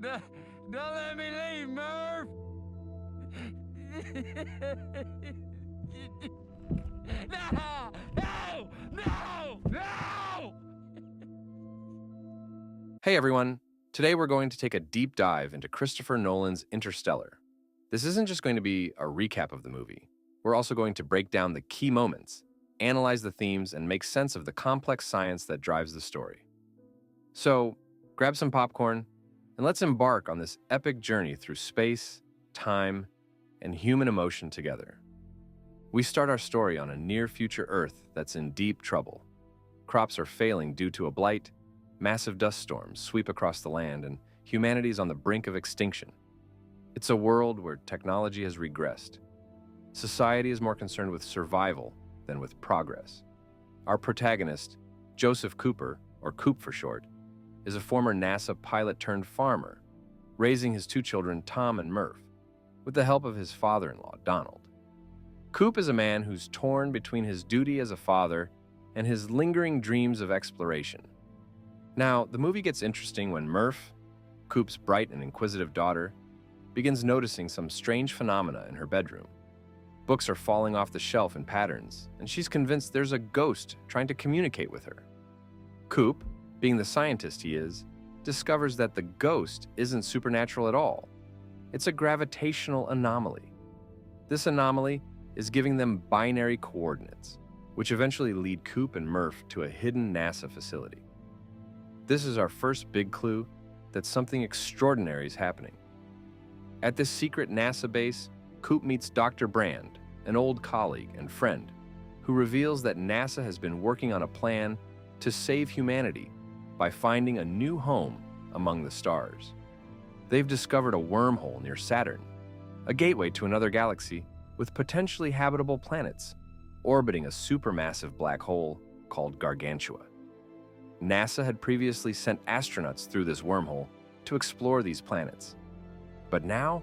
Don't let me leave, Murph! No! No! No! No! Hey everyone! Today we're going to take a deep dive into Christopher Nolan's Interstellar. This isn't just going to be a recap of the movie. We're also going to break down the key moments, analyze the themes, and make sense of the complex science that drives the story. So, grab some popcorn, and let's embark on this epic journey through space, time, and human emotion together. We start our story on a near-future Earth that's in deep trouble. Crops are failing due to a blight, massive dust storms sweep across the land, and humanity is on the brink of extinction. It's a world where technology has regressed. Society is more concerned with survival than with progress. Our protagonist, Joseph Cooper, or Coop for short, is a former NASA pilot-turned-farmer, raising his two children, Tom and Murph, with the help of his father-in-law, Donald. Coop is a man who's torn between his duty as a father and his lingering dreams of exploration. Now, the movie gets interesting when Murph, Coop's bright and inquisitive daughter, begins noticing some strange phenomena in her bedroom. Books are falling off the shelf in patterns, and she's convinced there's a ghost trying to communicate with her. Coop, being the scientist he is, discovers that the ghost isn't supernatural at all. It's a gravitational anomaly. This anomaly is giving them binary coordinates, which eventually lead Coop and Murph to a hidden NASA facility. This is our first big clue that something extraordinary is happening. At this secret NASA base, Coop meets Dr. Brand, an old colleague and friend, who reveals that NASA has been working on a plan to save humanity by finding a new home among the stars. They've discovered a wormhole near Saturn, a gateway to another galaxy with potentially habitable planets, orbiting a supermassive black hole called Gargantua. NASA had previously sent astronauts through this wormhole to explore these planets. But now,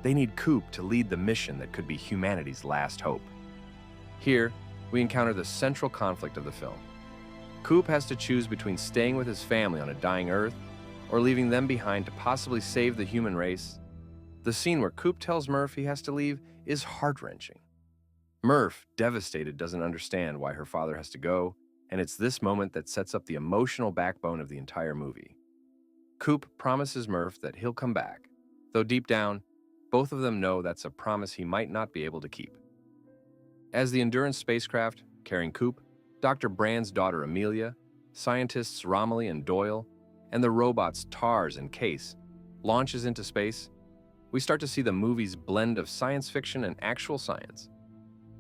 they need Coop to lead the mission that could be humanity's last hope. Here, we encounter the central conflict of the film. Coop has to choose between staying with his family on a dying Earth or leaving them behind to possibly save the human race. The scene where Coop tells Murph he has to leave is heart-wrenching. Murph, devastated, doesn't understand why her father has to go, and it's this moment that sets up the emotional backbone of the entire movie. Coop promises Murph that he'll come back, though deep down, both of them know that's a promise he might not be able to keep. As the Endurance spacecraft, carrying Coop, Dr. Brand's daughter Amelia, scientists Romilly and Doyle, and the robots Tars and Case, launches into space, we start to see the movie's blend of science fiction and actual science.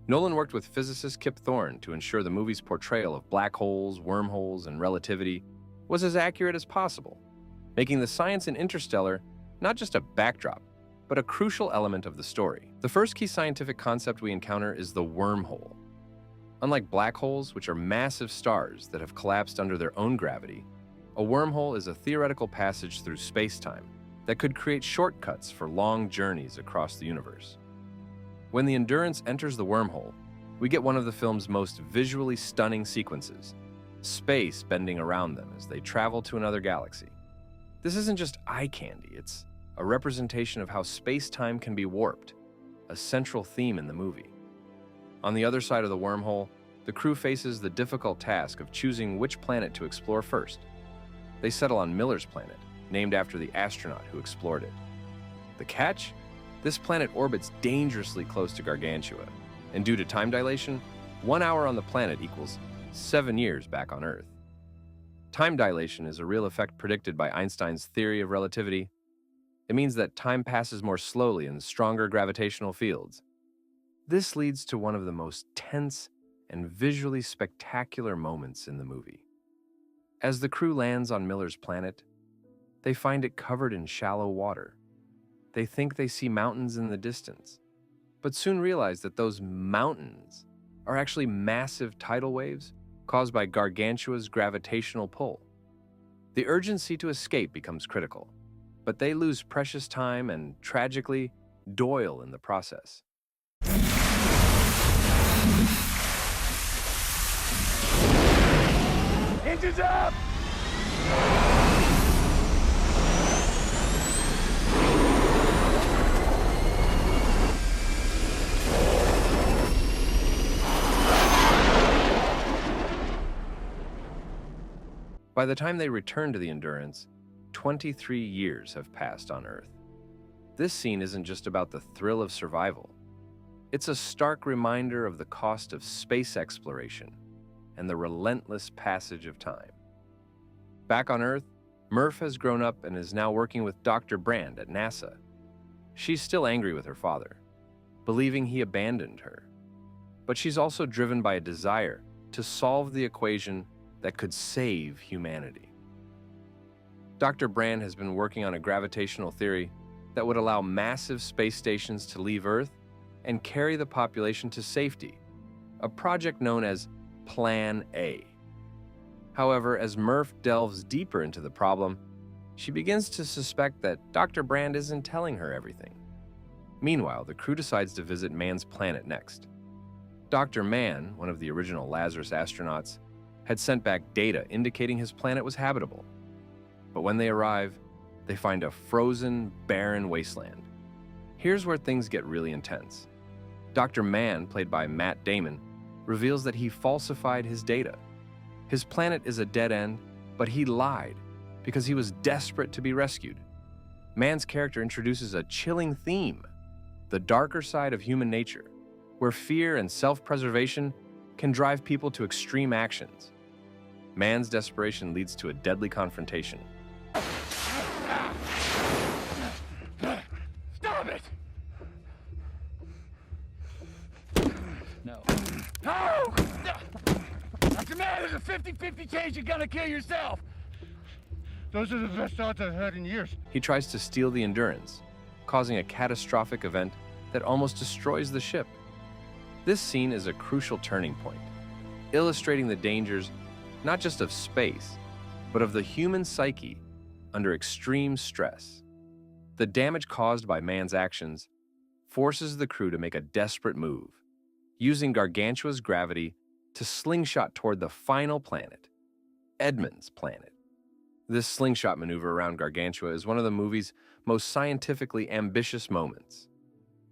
Nolan worked with physicist Kip Thorne to ensure the movie's portrayal of black holes, wormholes, and relativity was as accurate as possible, making the science in Interstellar not just a backdrop, but a crucial element of the story. The first key scientific concept we encounter is the wormhole. Unlike black holes, which are massive stars that have collapsed under their own gravity, a wormhole is a theoretical passage through space-time that could create shortcuts for long journeys across the universe. When the Endurance enters the wormhole, we get one of the film's most visually stunning sequences, space bending around them as they travel to another galaxy. This isn't just eye candy, it's a representation of how space-time can be warped, a central theme in the movie. On the other side of the wormhole, the crew faces the difficult task of choosing which planet to explore first. They settle on Miller's planet, named after the astronaut who explored it. The catch? This planet orbits dangerously close to Gargantua, and due to time dilation, 1 hour on the planet equals 7 years back on Earth. Time dilation is a real effect predicted by Einstein's theory of relativity. It means that time passes more slowly in stronger gravitational fields. This leads to one of the most tense and visually spectacular moments in the movie. As the crew lands on Miller's planet, they find it covered in shallow water. They think they see mountains in the distance, but soon realize that those mountains are actually massive tidal waves caused by Gargantua's gravitational pull. The urgency to escape becomes critical, but they lose precious time and, tragically, Doyle in the process. Engines up! By the time they return to the Endurance, 23 years have passed on Earth. This scene isn't just about the thrill of survival. It's a stark reminder of the cost of space exploration and the relentless passage of time. Back on Earth, Murph has grown up and is now working with Dr. Brand at NASA. She's still angry with her father, believing he abandoned her. But she's also driven by a desire to solve the equation that could save humanity. Dr. Brand has been working on a gravitational theory that would allow massive space stations to leave Earth and carry the population to safety, a project known as Plan A. However, as Murph delves deeper into the problem, she begins to suspect that Dr. Brand isn't telling her everything. Meanwhile, the crew decides to visit Mann's planet next. Dr. Mann, one of the original Lazarus astronauts, had sent back data indicating his planet was habitable. But when they arrive, they find a frozen, barren wasteland. Here's where things get really intense. Dr. Mann, played by Matt Damon, reveals that he falsified his data. His planet is a dead end, but he lied because he was desperate to be rescued. Mann's character introduces a chilling theme, the darker side of human nature, where fear and self-preservation can drive people to extreme actions. Mann's desperation leads to a deadly confrontation. Stop it! No. No! That's a man. There's a 50-50 chance you're gonna kill yourself. Those are the best odds I've had in years. He tries to steal the Endurance, causing a catastrophic event that almost destroys the ship. This scene is a crucial turning point, illustrating the dangers not just of space, but of the human psyche under extreme stress. The damage caused by Mann's actions forces the crew to make a desperate move, using Gargantua's gravity to slingshot toward the final planet, Edmund's planet. This slingshot maneuver around Gargantua is one of the movie's most scientifically ambitious moments.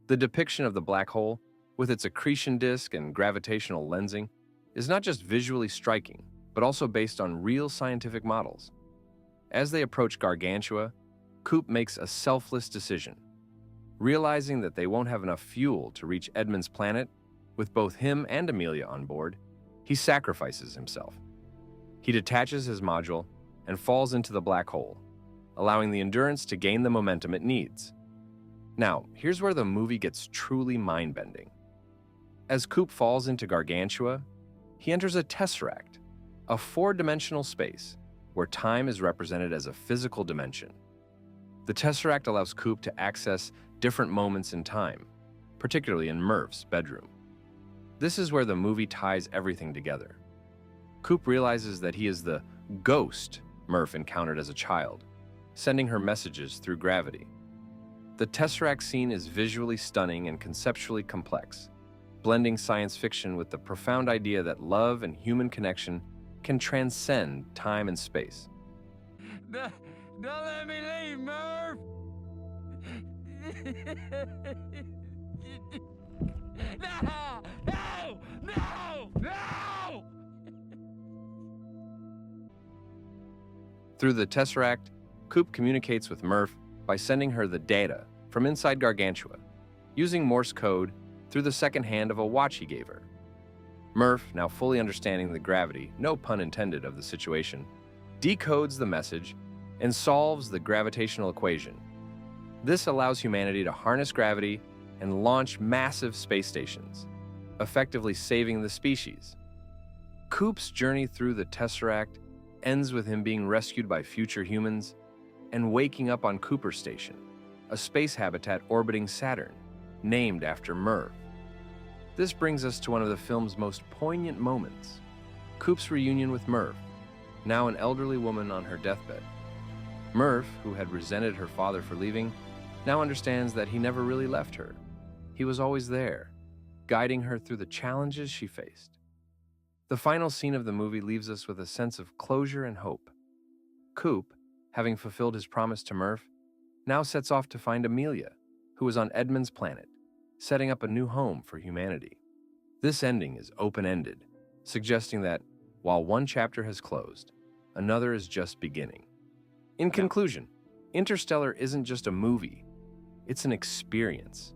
The depiction of the black hole, with its accretion disk and gravitational lensing, is not just visually striking, but also based on real scientific models. As they approach Gargantua, Coop makes a selfless decision. Realizing that they won't have enough fuel to reach Edmund's planet, with both him and Amelia on board, he sacrifices himself. He detaches his module and falls into the black hole, allowing the Endurance to gain the momentum it needs. Now, here's where the movie gets truly mind-bending. As Coop falls into Gargantua, he enters a tesseract, a four-dimensional space where time is represented as a physical dimension. The tesseract allows Coop to access different moments in time, particularly in Murph's bedroom. This is where the movie ties everything together. Coop realizes that he is the ghost Murph encountered as a child, sending her messages through gravity. The tesseract scene is visually stunning and conceptually complex, blending science fiction with the profound idea that love and human connection can transcend time and space. Don't let me leave, Murph! No! No! No! No! Through the tesseract, Coop communicates with Murph by sending her the data from inside Gargantua, using Morse code through the second hand of a watch he gave her. Murph, now fully understanding the gravity, no pun intended, of the situation, decodes the message and solves the gravitational equation. This allows humanity to harness gravity and launch massive space stations, effectively saving the species. Coop's journey through the tesseract ends with him being rescued by future humans and waking up on Cooper Station, a space habitat orbiting Saturn, named after Murph. This brings us to one of the film's most poignant moments, Coop's reunion with Murph, now an elderly woman on her deathbed. Murph, who had resented her father for leaving, now understands that he never really left her. He was always there, guiding her through the challenges she faced. The final scene of the movie leaves us with a sense of closure and hope. Coop, having fulfilled his promise to Murph, now sets off to find Amelia, who is on Edmund's planet, setting up a new home for humanity. This ending is open-ended, suggesting that, while one chapter has closed, another is just beginning. In conclusion, Interstellar isn't just a movie, it's an experience.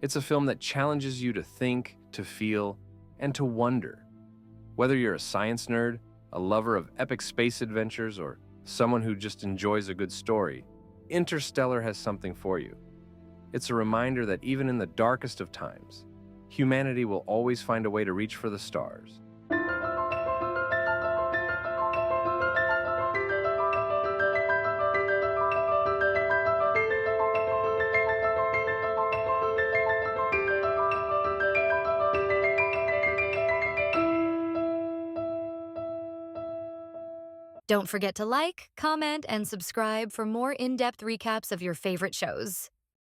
It's a film that challenges you to think, to feel, and to wonder. Whether you're a science nerd, a lover of epic space adventures, or someone who just enjoys a good story, Interstellar has something for you. It's a reminder that even in the darkest of times, humanity will always find a way to reach for the stars. Don't forget to like, comment, and subscribe for more in-depth recaps of your favorite shows.